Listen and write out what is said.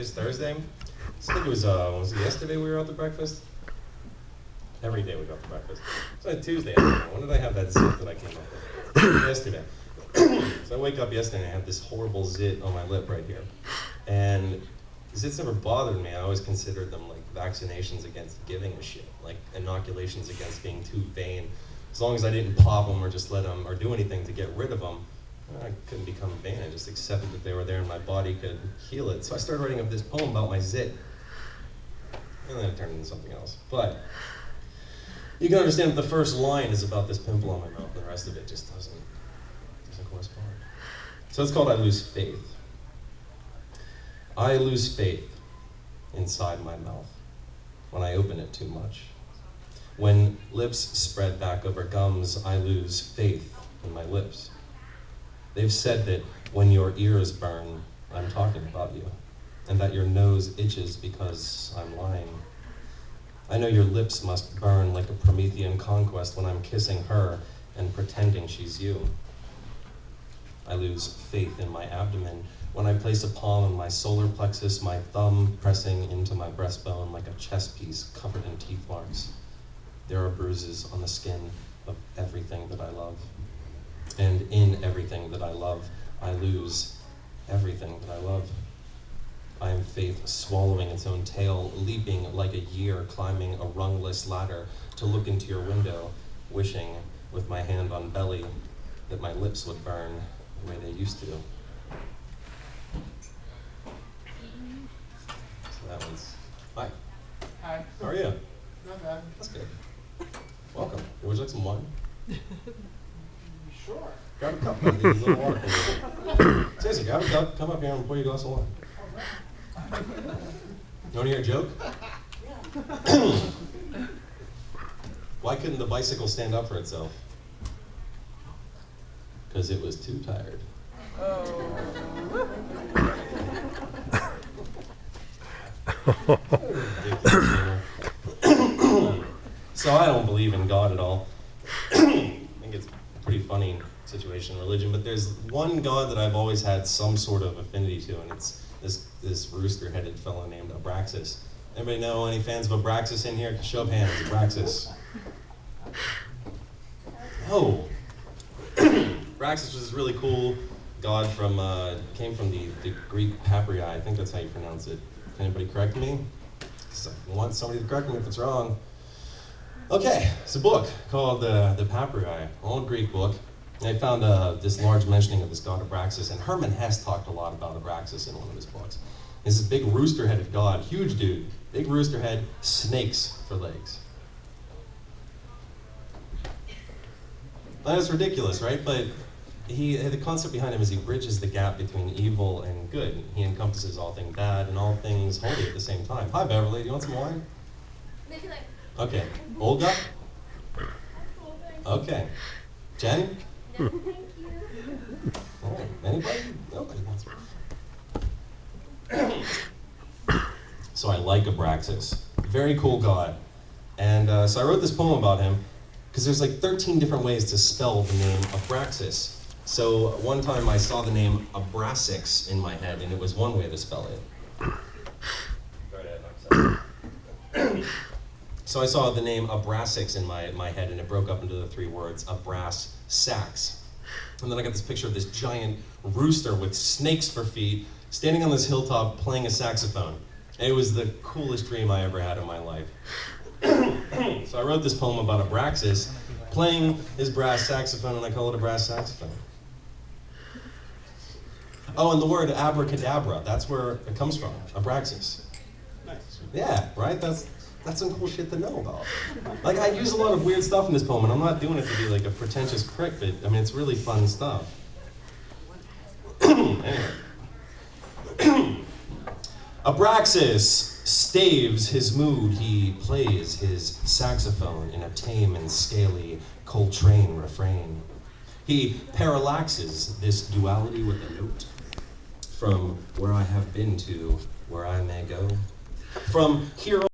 It's Thursday. I think it was it yesterday we were out to breakfast? Every day we go out to breakfast. So on Tuesday, I don't know. When did I have that zit that I came up with? Yesterday. So I wake up yesterday and I have this horrible zit on my lip right here. And zits never bothered me. I always considered them like vaccinations against giving a shit, like inoculations against being too vain. As long as I didn't pop them or just let them or do anything to get rid of them, I couldn't become vain. I just accepted that they were there and my body could heal it. So I started writing up this poem about my zit. And then it turned into something else. But you can understand that the first line is about this pimple on my mouth, and the rest of it just doesn't correspond. So it's called I Lose Faith. I lose faith inside my mouth when I open it too much. When lips spread back over gums, I lose faith in my lips. They've said that when your ears burn, I'm talking about you, and that your nose itches because I'm lying. I know your lips must burn like a promethean conquest when I'm kissing her and pretending she's you. I lose faith in my abdomen when I place a palm on my solar plexus, my thumb pressing into my breastbone like a chess piece covered in teeth marks. There are bruises on the skin of everything that I love. And in everything that I love, I lose everything that I love. I am faith swallowing its own tail, leaping like a year, climbing a rungless ladder to look into your window, wishing with my hand on belly that my lips would burn the way they used to. So that one's, hi. Hi. How are you? Not bad. That's good. Welcome. Would you like some wine? Sure. Grab a cup. There's a little water for you. Seriously, grab a cup, come up here and pour you a glass of wine. You want to hear a joke? Yeah. Why couldn't the bicycle stand up for itself? Because it was too tired. So I don't believe in God at all. I think it's a pretty funny situation in religion, but there's one God that I've always had some sort of affinity to, and it's this rooster-headed fellow named Abraxas. Anybody know any fans of Abraxas in here? Show of hands, Abraxas. Oh. Abraxas was this really cool god from, came from the Greek papyri. I think that's how you pronounce it. Can anybody correct me? I want somebody to correct me if it's wrong. Okay, it's a book called the Papyri, an old Greek book. And I found this large mentioning of this god Abraxas, and Herman Hesse talked a lot about Abraxas in one of his books. He's this big rooster-headed god, huge dude, big rooster head, snakes for legs. That's ridiculous, right? But the concept behind him is he bridges the gap between evil and good. He encompasses all things bad and all things holy at the same time. Hi, Beverly. Do you want some wine? Okay. Olga? Okay. Jen? No, thank you. All right. Anybody? Nobody wants one. So I like Abraxas. Very cool god. And so I wrote this poem about him because there's like 13 different ways to spell the name Abraxas. So one time I saw the name Brass Sax in my head, and it was one way to spell it. So I saw the name Brass Sax in my head, and it broke up into the three words, a brass sax. And then I got this picture of this giant rooster with snakes for feet, standing on this hilltop playing a saxophone. And it was the coolest dream I ever had in my life. So I wrote this poem about Abraxas playing his brass saxophone, and I call it a brass saxophone. Oh, and the word abracadabra, that's where it comes from, Abraxas. Nice. Yeah, right? That's some cool shit to know about. Like, I use a lot of weird stuff in this poem, and I'm not doing it to be like a pretentious prick, but I mean, it's really fun stuff. Anyway. Abraxas staves his mood, he plays his saxophone in a tame and scaly Coltrane refrain. He parallaxes this duality with a note, from where I have been to where I may go. From hero